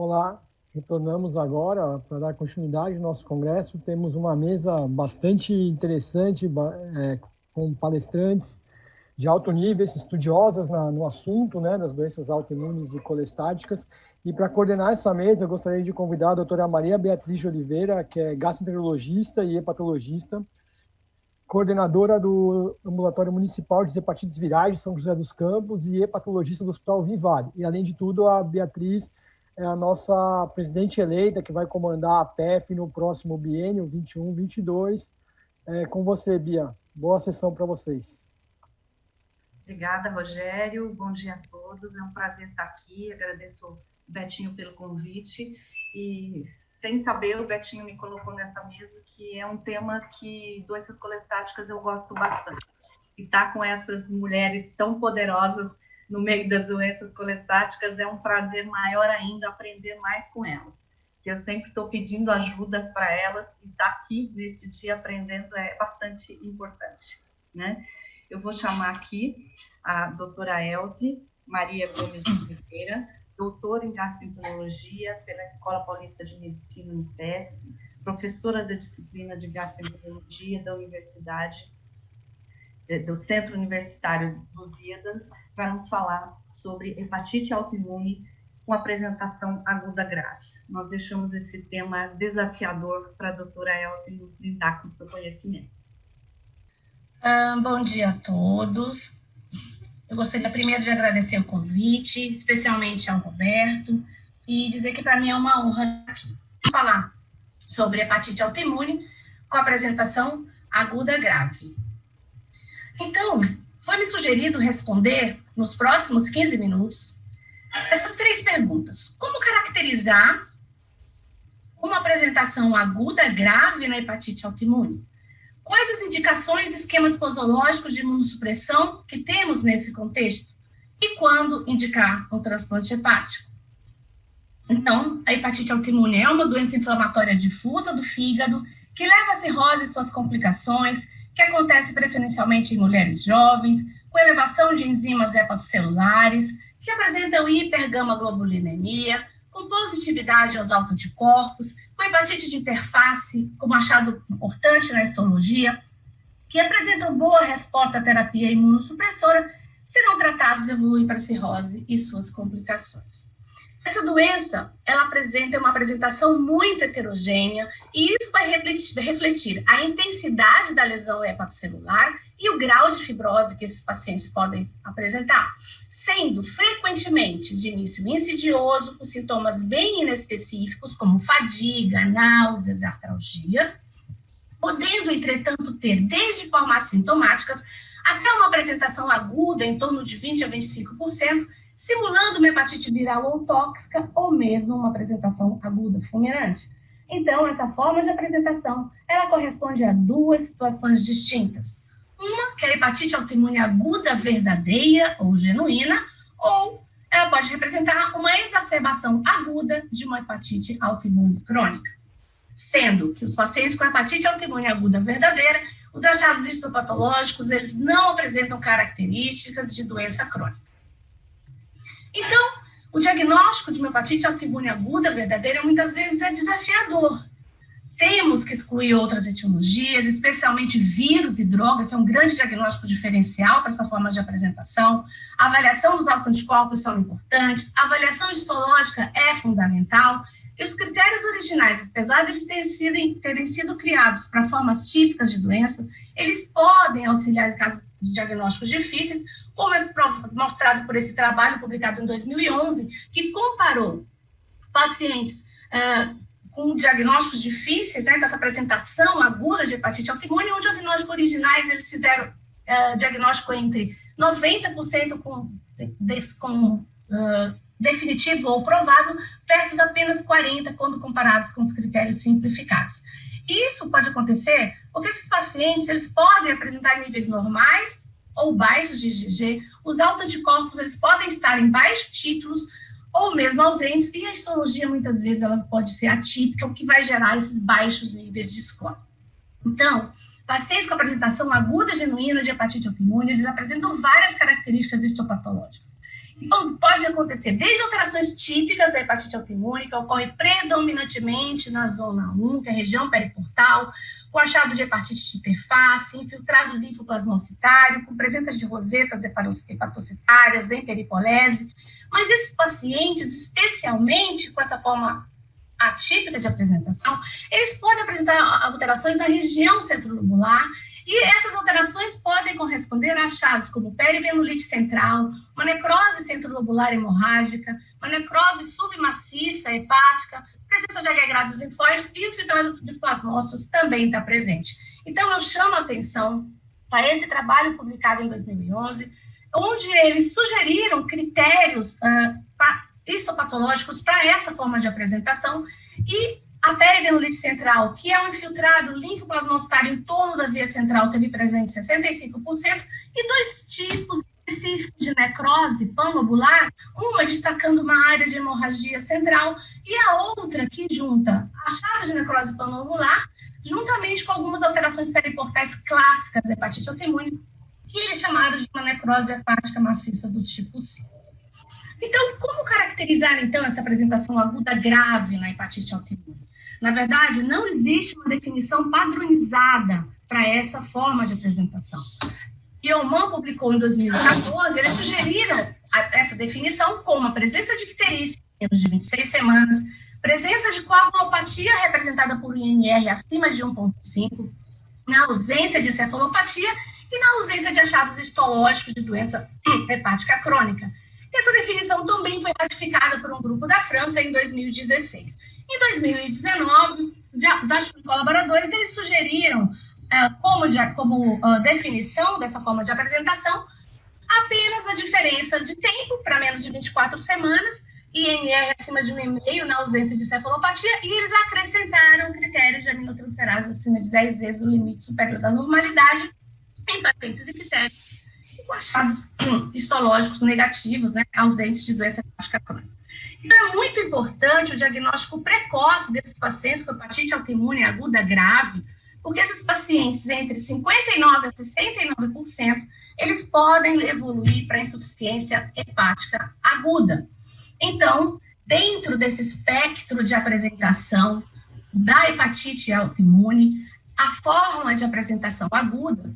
Olá, retornamos agora para dar continuidade ao nosso congresso. Temos uma mesa bastante interessante, com palestrantes de alto nível, estudiosas no assunto, né, das doenças autoimunes e colestáticas. E para coordenar essa mesa, eu gostaria de convidar a doutora Maria Beatriz de Oliveira, que é gastroenterologista e hepatologista, coordenadora do Ambulatório Municipal de Hepatites Virais de São José dos Campos e hepatologista do Hospital Vivale. E, além de tudo, a Beatriz é a nossa presidente eleita, que vai comandar a PEF no próximo biênio 21-22. Com você, Bia. Boa sessão para vocês. Obrigada, Rogério. Bom dia a todos. É um prazer estar aqui. Agradeço o Betinho pelo convite. E, sem saber, o Betinho me colocou nessa mesa, que é um tema que doenças colestáticas eu gosto bastante. E estar com essas mulheres tão poderosas no meio das doenças colestáticas é um prazer maior ainda aprender mais com elas. Eu sempre estou pedindo ajuda para elas e estar aqui nesse dia aprendendo é bastante importante, né? Eu vou chamar aqui a doutora Elze Maria Gomes de Oliveira, doutora em gastroenterologia pela Escola Paulista de Medicina, Unifesp, professora da disciplina de gastroenterologia da Universidade, do Centro Universitário Lusíadas, para nos falar sobre hepatite autoimune com apresentação aguda grave. Nós deixamos esse tema desafiador para a doutora Elze nos brindar com seu conhecimento. Bom dia a todos. Eu gostaria primeiro de agradecer o convite, especialmente ao Roberto, e dizer que para mim é uma honra aqui falar sobre hepatite autoimune com apresentação aguda grave. Então, foi me sugerido responder nos próximos 15 minutos essas 3 perguntas. Como caracterizar uma apresentação aguda grave na hepatite autoimune? Quais as indicações e esquemas posológicos de imunossupressão que temos nesse contexto? E quando indicar um transplante hepático? Então, a hepatite autoimune é uma doença inflamatória difusa do fígado que leva a cirrose e suas complicações, que acontece preferencialmente em mulheres jovens, com elevação de enzimas hepatocelulares, que apresentam hipergamaglobulinemia, com positividade aos autoanticorpos, com hepatite de interface, como achado importante na histologia, que apresentam boa resposta à terapia imunossupressora, se não tratados, evoluem para cirrose e suas complicações. Essa doença, ela apresenta uma apresentação muito heterogênea e isso vai refletir a intensidade da lesão hepatocelular e o grau de fibrose que esses pacientes podem apresentar, sendo frequentemente de início insidioso, com sintomas bem inespecíficos, como fadiga, náuseas e artralgias, podendo, entretanto, ter desde formas assintomáticas até uma apresentação aguda em torno de 20% a 25%, simulando uma hepatite viral ou tóxica, ou mesmo uma apresentação aguda fulminante. Então, essa forma de apresentação, ela corresponde a 2 situações distintas. Uma, que é a hepatite autoimune aguda verdadeira ou genuína, ou ela pode representar uma exacerbação aguda de uma hepatite autoimune crônica. Sendo que os pacientes com hepatite autoimune aguda verdadeira, os achados histopatológicos, eles não apresentam características de doença crônica. Então, o diagnóstico de uma hepatite autoimune aguda verdadeira muitas vezes é desafiador. Temos que excluir outras etiologias, especialmente vírus e droga, que é um grande diagnóstico diferencial para essa forma de apresentação. A avaliação dos autoanticorpos são importantes, a avaliação histológica é fundamental, e os critérios originais, apesar de eles terem sido criados para formas típicas de doença, eles podem auxiliar em casos de diagnósticos difíceis, como é mostrado por esse trabalho publicado em 2011, que comparou pacientes com diagnósticos difíceis, né, com essa apresentação aguda de hepatite autoimune, onde diagnóstico originais eles fizeram diagnóstico entre 90% com definitivo ou provável, versus apenas 40% quando comparados com os critérios simplificados. Isso pode acontecer porque esses pacientes eles podem apresentar níveis normais ou baixos de IgG, os autoanticorpos eles podem estar em baixos títulos ou mesmo ausentes, e a histologia muitas vezes ela pode ser atípica, o que vai gerar esses baixos níveis de score. Então, pacientes com apresentação aguda genuína de hepatite autoimune, eles apresentam várias características histopatológicas. Então, pode acontecer desde alterações típicas da hepatite autoimune, que ocorre predominantemente na zona 1, que é a região periportal, com achado de hepatite de interface, infiltrado linfoplasmocitário, com presença de rosetas hepatocitárias, em peripolese. Mas esses pacientes, especialmente com essa forma atípica de apresentação, eles podem apresentar alterações na região centrolobular, e essas alterações podem corresponder a achados como perivenulite central, uma necrose centrolobular hemorrágica, uma necrose submaciça hepática, presença de agregados linfóides e o filtrado de plasmócitos também está presente. Então, eu chamo a atenção para esse trabalho publicado em 2011, onde eles sugeriram critérios histopatológicos para essa forma de apresentação, e a perivenulite central, que é um infiltrado linfoplasmocitário em torno da via central, teve presente em 65%, e dois tipos específicos de necrose panlobular, uma destacando uma área de hemorragia central, e a outra que junta achado de necrose panlobular, juntamente com algumas alterações periportais clássicas da hepatite autoimune, que eles chamaram de uma necrose hepática maciça do tipo C. Então, como caracterizar, então, essa apresentação aguda grave na hepatite autoimune? Na verdade, não existe uma definição padronizada para essa forma de apresentação. Yeoman publicou em 2014, eles sugeriram essa definição como a presença de icterícia em menos de 26 semanas, presença de coagulopatia representada por INR acima de 1,5, na ausência de encefalopatia e na ausência de achados histológicos de doença hepática crônica. Essa definição também foi ratificada por um grupo da França em 2016. Em 2019, Zachu e colaboradores, eles sugeriram como definição dessa forma de apresentação apenas a diferença de tempo para menos de 24 semanas, INR acima de 1,5 na ausência de cefalopatia, e eles acrescentaram o critério de aminotransferase acima de 10 vezes o limite superior da normalidade em pacientes ictéricos com achados histológicos negativos, né, ausentes de doença hepática crônica. Então, é muito importante o diagnóstico precoce desses pacientes com hepatite autoimune aguda grave, porque esses pacientes, entre 59% a 69%, eles podem evoluir para insuficiência hepática aguda. Então, dentro desse espectro de apresentação da hepatite autoimune, a forma de apresentação aguda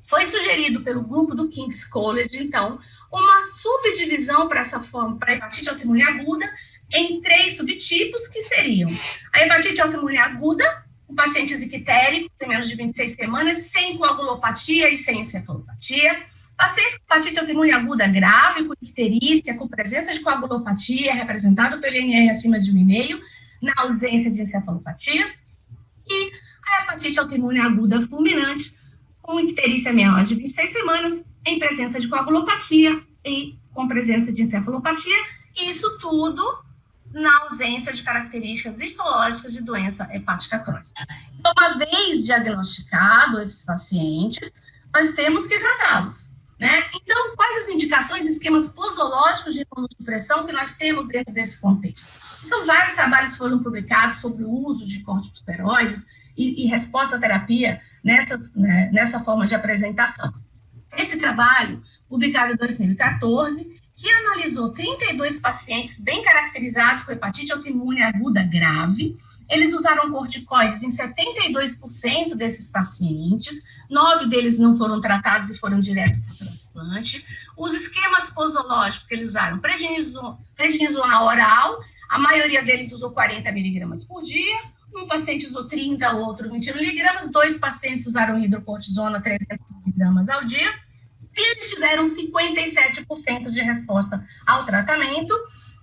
foi sugerido pelo grupo do King's College, então, uma subdivisão para essa forma, para a hepatite autoimune aguda, em 3 subtipos, que seriam a hepatite autoimune aguda, com pacientes ictéricos, em menos de 26 semanas, sem coagulopatia e sem encefalopatia, pacientes com hepatite autoimune aguda grave, com icterícia, com presença de coagulopatia, representado pelo INR acima de 1,5, na ausência de encefalopatia, e a hepatite autoimune aguda fulminante, com icterícia menor de 26 semanas, em presença de coagulopatia e com presença de encefalopatia, e isso tudo na ausência de características histológicas de doença hepática crônica. Então, uma vez diagnosticados esses pacientes, nós temos que tratá-los, né? Então, quais as indicações e esquemas posológicos de imunossupressão que nós temos dentro desse contexto? Então, vários trabalhos foram publicados sobre o uso de corticosteroides e resposta à terapia nessa forma de apresentação. Esse trabalho, publicado em 2014, que analisou 32 pacientes bem caracterizados com hepatite autoimune aguda grave, eles usaram corticoides em 72% desses pacientes, 9 deles não foram tratados e foram direto para o transplante. Os esquemas posológicos que eles usaram, prednisona oral, a maioria deles usou 40 miligramas por dia, um paciente usou 30, o outro 20 miligramas, 2 pacientes usaram hidrocortisona 300 miligramas ao dia, e eles tiveram 57% de resposta ao tratamento,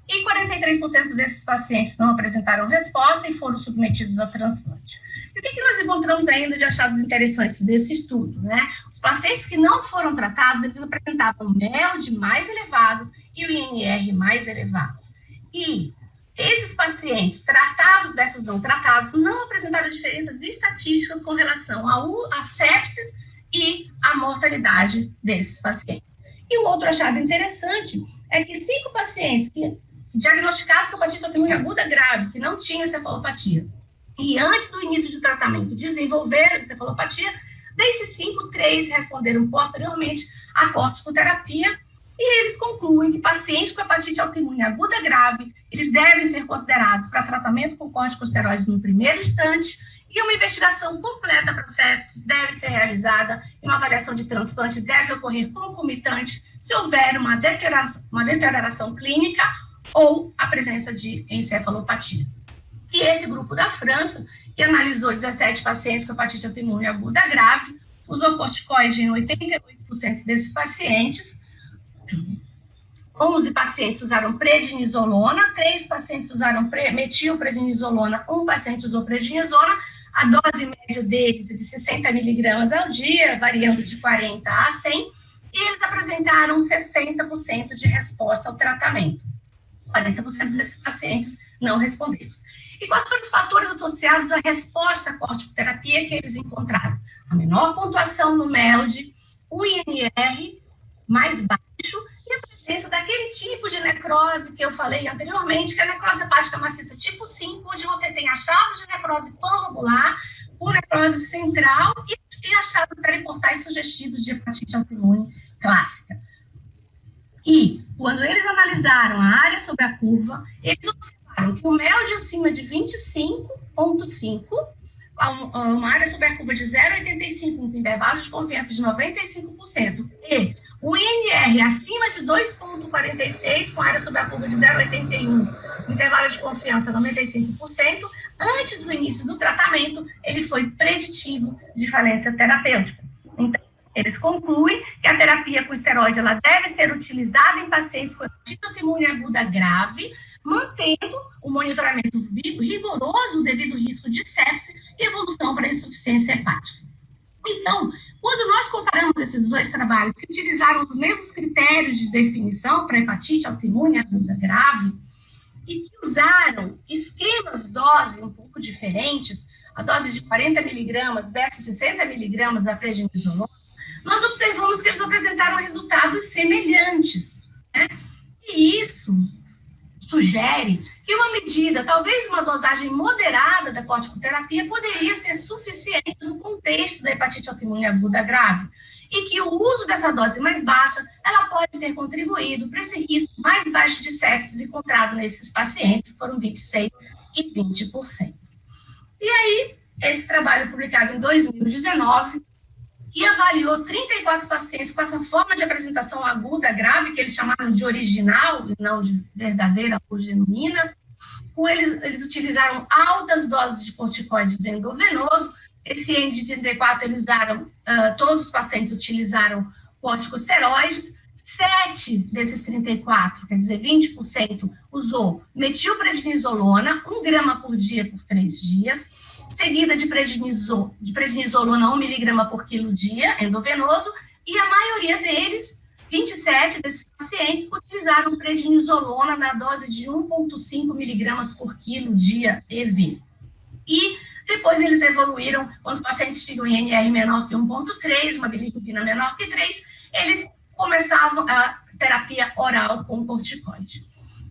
e 43% desses pacientes não apresentaram resposta e foram submetidos ao transplante. E o que nós encontramos ainda de achados interessantes desse estudo, né? Os pacientes que não foram tratados, eles apresentavam MELD mais elevado e o INR mais elevado. E esses pacientes tratados versus não tratados não apresentaram diferenças estatísticas com relação à sepsis e à mortalidade desses pacientes. E o outro achado interessante é que 5 pacientes diagnosticados com hepatite autoimune aguda grave, que não tinham encefalopatia, e antes do início do tratamento desenvolveram encefalopatia, desses 5, 3 responderam posteriormente à corticoterapia, E eles concluem que pacientes com hepatite autoimune aguda grave, eles devem ser considerados para tratamento com corticosteroides no primeiro instante, e uma investigação completa para sepsis deve ser realizada, e uma avaliação de transplante deve ocorrer concomitante se houver uma deterioração clínica ou a presença de encefalopatia. E esse grupo da França, que analisou 17 pacientes com hepatite autoimune aguda grave, usou corticoide em 88% desses pacientes. 11 pacientes usaram prednisolona, 3 pacientes usaram metilprednisolona, 1 paciente usou prednisona. A dose média deles é de 60 miligramas ao dia, variando de 40 a 100, e eles apresentaram 60% de resposta ao tratamento. 40% desses pacientes não responderam. E quais foram os fatores associados à resposta à corticoterapia que eles encontraram? A menor pontuação no MELD, o INR mais baixo e a presença daquele tipo de necrose que eu falei anteriormente, que é a necrose hepática maciça tipo 5, onde você tem achados de necrose panlobular, com necrose central e achados periportais sugestivos de hepatite autoimune clássica. E, quando eles analisaram a área sobre a curva, eles observaram que o MELD acima de 25,5, uma área sobre a curva de 0,85, com intervalo de confiança de 95%, e o INR acima de 2,46, com área sobre a curva de 0,81, intervalo de confiança 95%, antes do início do tratamento, ele foi preditivo de falência terapêutica. Então, eles concluem que a terapia com esteroide ela deve ser utilizada em pacientes com hepatite autoimune aguda grave, mantendo o monitoramento rigoroso devido ao risco de sepse e evolução para insuficiência hepática. Então, quando nós comparamos esses dois trabalhos que utilizaram os mesmos critérios de definição para hepatite autoimune aguda grave e que usaram esquemas dose um pouco diferentes, a dose de 40 miligramas versus 60 miligramas da prednisolona, nós observamos que eles apresentaram resultados semelhantes, né? E isso sugere que uma medida, talvez uma dosagem moderada da corticoterapia, poderia ser suficiente no contexto da hepatite autoimune aguda grave, e que o uso dessa dose mais baixa, ela pode ter contribuído para esse risco mais baixo de sepsis encontrado nesses pacientes, que foram 26% e 20%. E aí, esse trabalho publicado em 2019, que avaliou 34 pacientes com essa forma de apresentação aguda grave, que eles chamaram de original, e não de verdadeira ou genuína. Eles utilizaram altas doses de corticoides endovenoso. Esse N de 34, eles usaram, todos os pacientes utilizaram corticosteroides. 7 desses 34, quer dizer, 20%, usou metilprednisolona, 1 grama por dia por 3 dias, seguida de prednisolona 1 miligrama por quilo dia, endovenoso, e a maioria deles, 27 desses pacientes, utilizaram prednisolona na dose de 1,5 miligramas por quilo dia EV. E depois eles evoluíram, quando os pacientes tinham INR menor que 1,3, uma bilirrubina menor que 3, eles começavam a terapia oral com corticoide.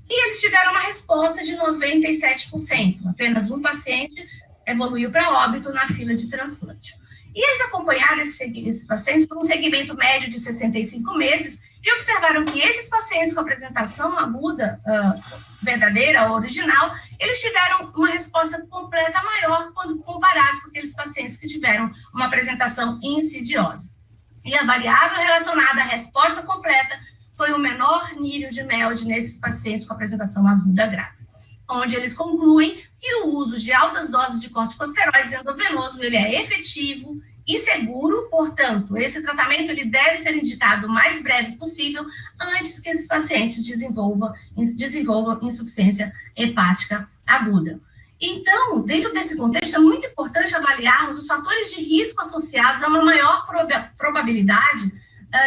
E eles tiveram uma resposta de 97%, apenas um paciente evoluiu para óbito na fila de transplante. E eles acompanharam esses pacientes por um segmento médio de 65 meses e observaram que esses pacientes com apresentação aguda, verdadeira ou original, eles tiveram uma resposta completa maior quando comparados com aqueles pacientes que tiveram uma apresentação insidiosa. E a variável relacionada à resposta completa foi o menor nível de MELD nesses pacientes com apresentação aguda grave, onde eles concluem que o uso de altas doses de corticosteroides endovenoso ele é efetivo e seguro, portanto, esse tratamento ele deve ser indicado o mais breve possível antes que esses pacientes desenvolvam insuficiência hepática aguda. Então, dentro desse contexto, é muito importante avaliarmos os fatores de risco associados a uma maior probabilidade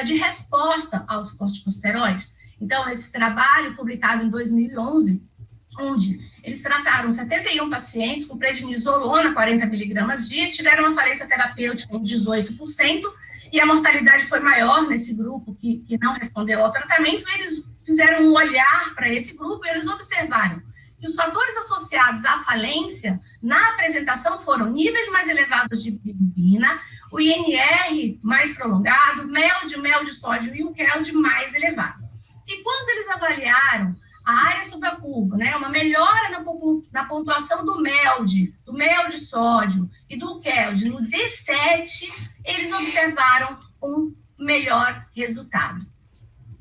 de resposta aos corticosteroides. Então, esse trabalho publicado em 2011, onde eles trataram 71 pacientes com prednisolona, 40 miligramas dia, tiveram uma falência terapêutica em 18%, e a mortalidade foi maior nesse grupo que não respondeu ao tratamento. Eles fizeram um olhar para esse grupo e eles observaram que os fatores associados à falência na apresentação foram níveis mais elevados de bilirrubina, o INR mais prolongado, MELD sódio e o KELD mais elevado. E quando eles avaliaram a área supracurva, né, uma melhora na pontuação do MELD de sódio e do QELD no D7, eles observaram um melhor resultado.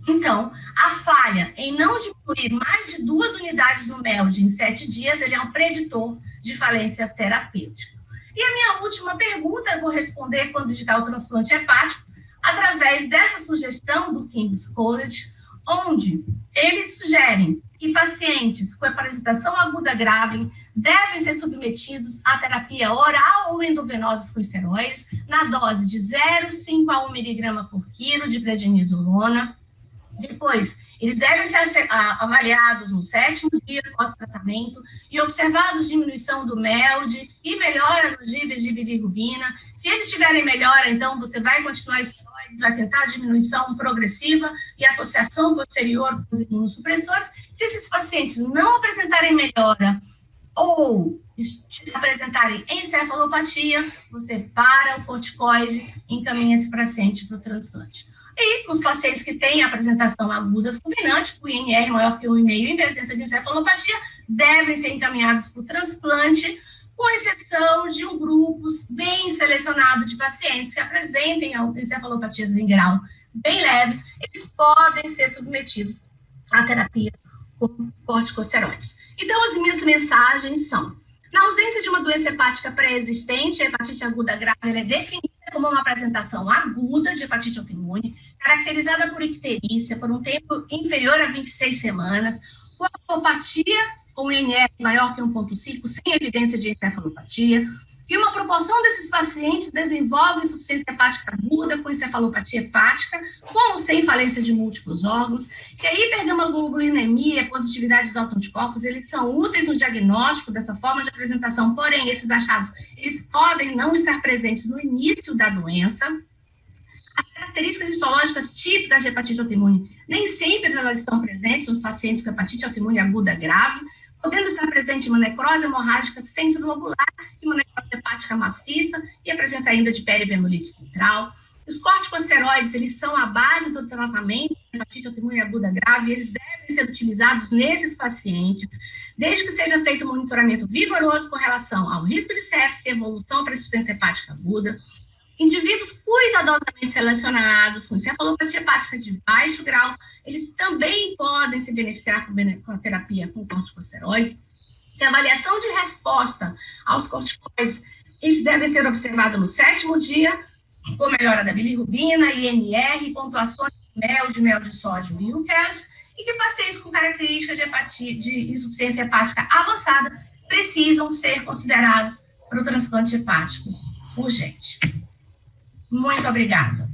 Então, a falha em não diminuir mais de 2 unidades no MELD em 7 dias, ele é um preditor de falência terapêutica. E a minha última pergunta, eu vou responder quando indicar o transplante hepático, através dessa sugestão do King's College, onde eles sugerem que pacientes com apresentação aguda grave devem ser submetidos à terapia oral ou endovenosa com esteroides, na dose de 0,5 a 1 miligrama por quilo de prednisolona. Depois, eles devem ser avaliados no 7º dia pós-tratamento e observados diminuição do MELD e melhora nos níveis de bilirrubina. Se eles tiverem melhora, então você vai continuar esteroides, vai tentar diminuição progressiva e associação posterior com os imunossupressores. Se esses pacientes não apresentarem melhora ou apresentarem encefalopatia, você para o corticoide e encaminha esse paciente para o transplante. E os pacientes que têm apresentação aguda fulminante, com INR maior que 1,5 em presença de encefalopatia, devem ser encaminhados para o transplante, com exceção de um grupo bem selecionado de pacientes que apresentem encefalopatias em graus bem leves, eles podem ser submetidos à terapia com corticosteroides. Então, as minhas mensagens são: na ausência de uma doença hepática pré-existente, a hepatite aguda grave ela é definida como uma apresentação aguda de hepatite autoimune, caracterizada por icterícia por um tempo inferior a 26 semanas, com alopatia com INR maior que 1,5, sem evidência de encefalopatia, e uma proporção desses pacientes desenvolve insuficiência hepática aguda com encefalopatia hepática, com ou sem falência de múltiplos órgãos, que a hipergamaglobulinemia e a positividade dos autoanticorpos, eles são úteis no diagnóstico dessa forma de apresentação, porém, esses achados, eles podem não estar presentes no início da doença. As características histológicas típicas de hepatite autoimune, nem sempre elas estão presentes nos pacientes com hepatite autoimune aguda grave, podendo estar presente uma necrose hemorrágica centrilobular e uma necrose hepática maciça e a presença ainda de perivenulite central. Os corticosteroides, eles são a base do tratamento de hepatite autoimune aguda grave e eles devem ser utilizados nesses pacientes, desde que seja feito um monitoramento vigoroso com relação ao risco de sepse, evolução para insuficiência hepática aguda. Indivíduos cuidadosamente selecionados com encefalopatia hepática de baixo grau, eles também podem se beneficiar com a terapia com corticosteroides. E a avaliação de resposta aos corticoides, eles devem ser observados no 7º dia, com melhora da bilirrubina, INR, pontuações de mel de sódio e UCAD, e que pacientes com características de insuficiência hepática avançada precisam ser considerados para o transplante hepático urgente. Muito obrigada.